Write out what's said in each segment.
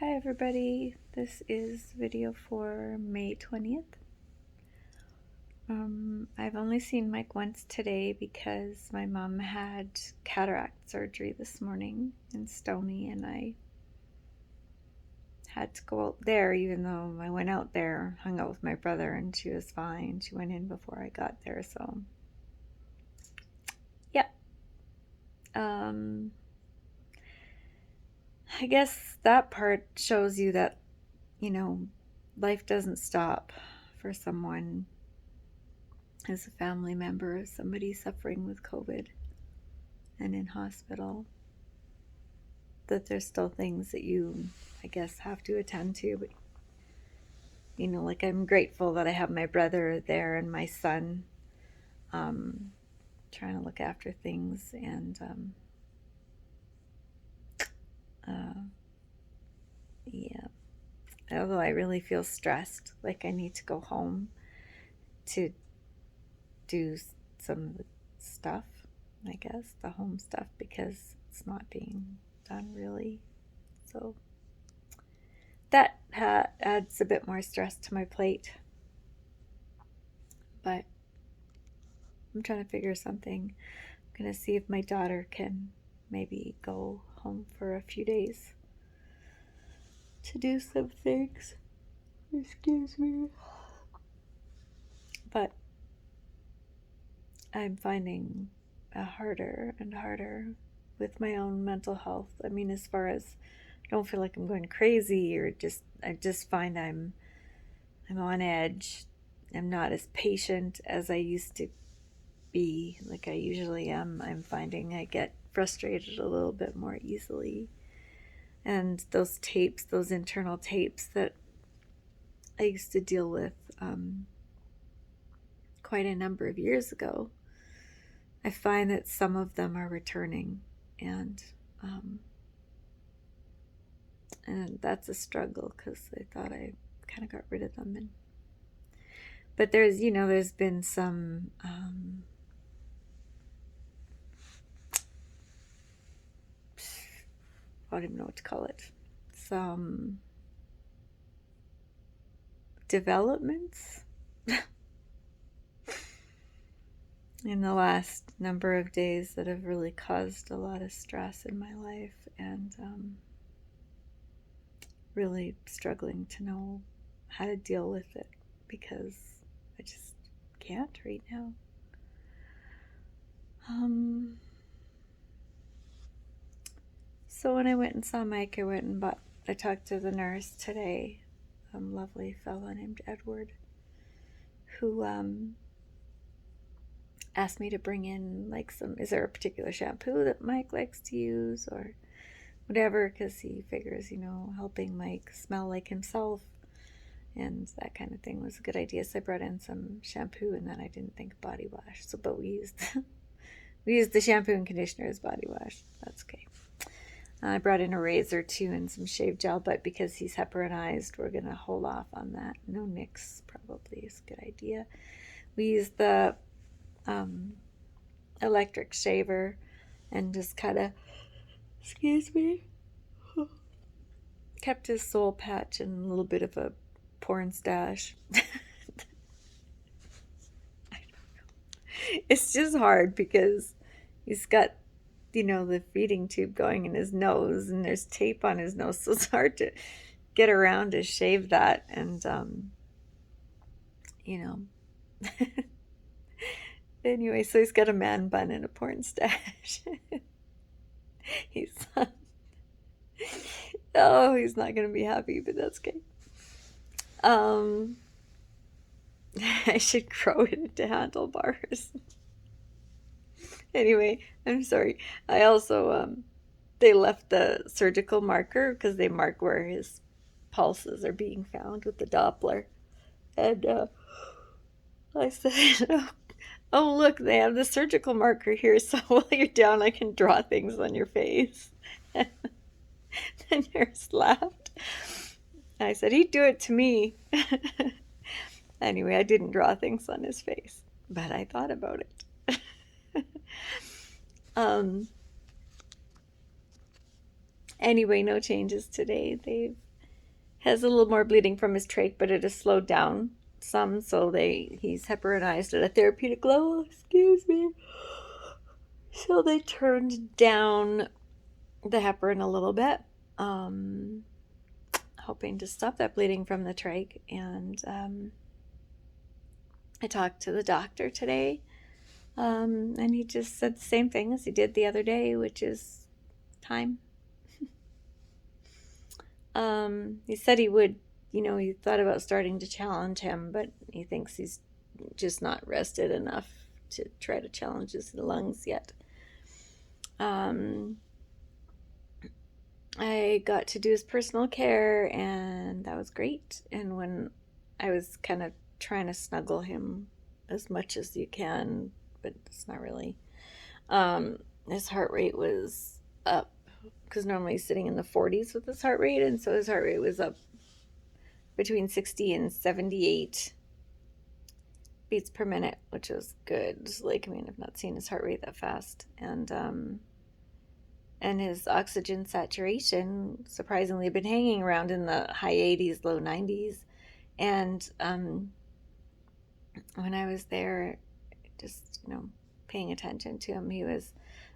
Hi everybody, this is video for May 20th. I've only seen Mike once today because my mom had cataract surgery this morning in Stony and I had to go out there even though I went out there, hung out with my brother and she was fine. She went in before I got there, so yeah. I guess that part shows you that, life doesn't stop for someone as a family member of somebody suffering with COVID and in hospital, that there's still things that you, I guess, have to attend to. But, like I'm grateful that I have my brother there and my son trying to look after things. And yeah, although I really feel stressed, like I need to go home to do some of the stuff, I guess, the home stuff, because it's not being done really. So that adds a bit more stress to my plate. But I'm trying to figure something. I'm going to see if my daughter can maybe go home for a few days to do some things. Excuse me. But I'm finding it harder and harder with my own mental health. I mean, as far as I don't feel like I'm going crazy or I just find I'm on edge. I'm not as patient as I used to be, like I usually am. I'm finding I get frustrated a little bit more easily. And those tapes, those internal tapes that I used to deal with quite a number of years ago, I find that some of them are returning, and that's a struggle because I thought I kind of got rid of them. But there's been some I don't even know what to call it. Some developments in the last number of days that have really caused a lot of stress in my life, and really struggling to know how to deal with it because I just can't right now. So when I went and saw Mike, I talked to the nurse today, lovely fellow named Edward, who asked me to bring in like is there a particular shampoo that Mike likes to use or whatever, because he figures, helping Mike smell like himself and that kind of thing was a good idea. So I brought in some shampoo, and then I didn't think of body wash. So, but we used the shampoo and conditioner as body wash. That's okay. I brought in a razor too and some shave gel, but because he's heparinized, we're gonna hold off on that. No nicks probably is a good idea. We used the electric shaver and just kind of, excuse me, kept his soul patch and a little bit of a porn stash. It's just hard because he's got, the feeding tube going in his nose and there's tape on his nose, so it's hard to get around to shave that. And anyway, so he's got a man bun and a porn stash. he's he's not gonna be happy, but that's okay. I should grow it into handlebars. Anyway, I'm sorry. I also they left the surgical marker because they mark where his pulses are being found with the Doppler. And I said, oh, look, they have the surgical marker here, so while you're down, I can draw things on your face. And the nurse laughed. I said, he'd do it to me. Anyway, I didn't draw things on his face, but I thought about it. Anyway, no changes today. They've has a little more bleeding from his trach, but it has slowed down some, so he's heparinized at a therapeutic level. Excuse me. So they turned down the heparin a little bit, hoping to stop that bleeding from the trach. And I talked to the doctor today, and he just said the same thing as he did the other day, which is time. He said he would, he thought about starting to challenge him, but he thinks he's just not rested enough to try to challenge his lungs yet. I got to do his personal care, and that was great. And when I was kind of trying to snuggle him as much as you can, but it's not really, his heart rate was up, because normally he's sitting in the 40s with his heart rate, and so his heart rate was up between 60 and 78 beats per minute, which is good. Like, I mean, I've not seen his heart rate that fast. And his oxygen saturation surprisingly been hanging around in the high 80s, low 90s. And when I was there, just, paying attention to him, he was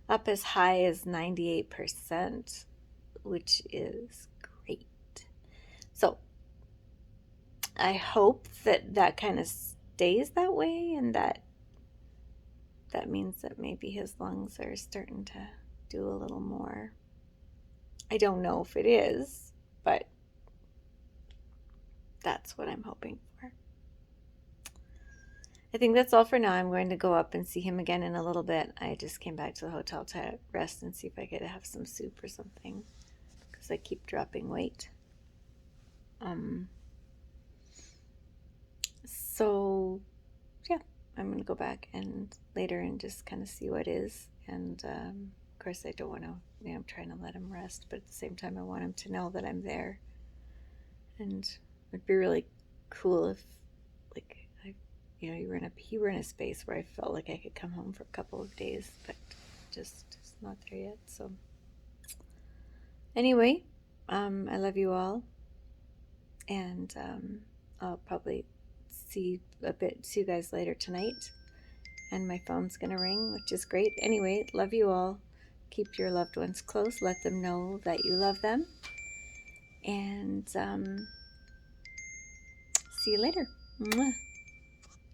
up as high as 98%, which is great. So I hope that kind of stays that way, and that means that maybe his lungs are starting to do a little more. I don't know if it is, but that's what I'm hoping for. I think that's all for now. I'm going to go up and see him again in a little bit. I just came back to the hotel to rest and see if I could have some soup or something, because I keep dropping weight. So yeah, I'm going to go back and later and just kind of see what is. And of course I don't want to, I'm trying to let him rest, but at the same time I want him to know that I'm there. And it'd be really cool if, like, you were in a space where I felt like I could come home for a couple of days, but just it's not there yet. So anyway, I love you all, and I'll probably see you guys later tonight, and my phone's gonna ring, which is great. Anyway, love you all. Keep your loved ones close. Let them know that you love them, and see you later. Mwah.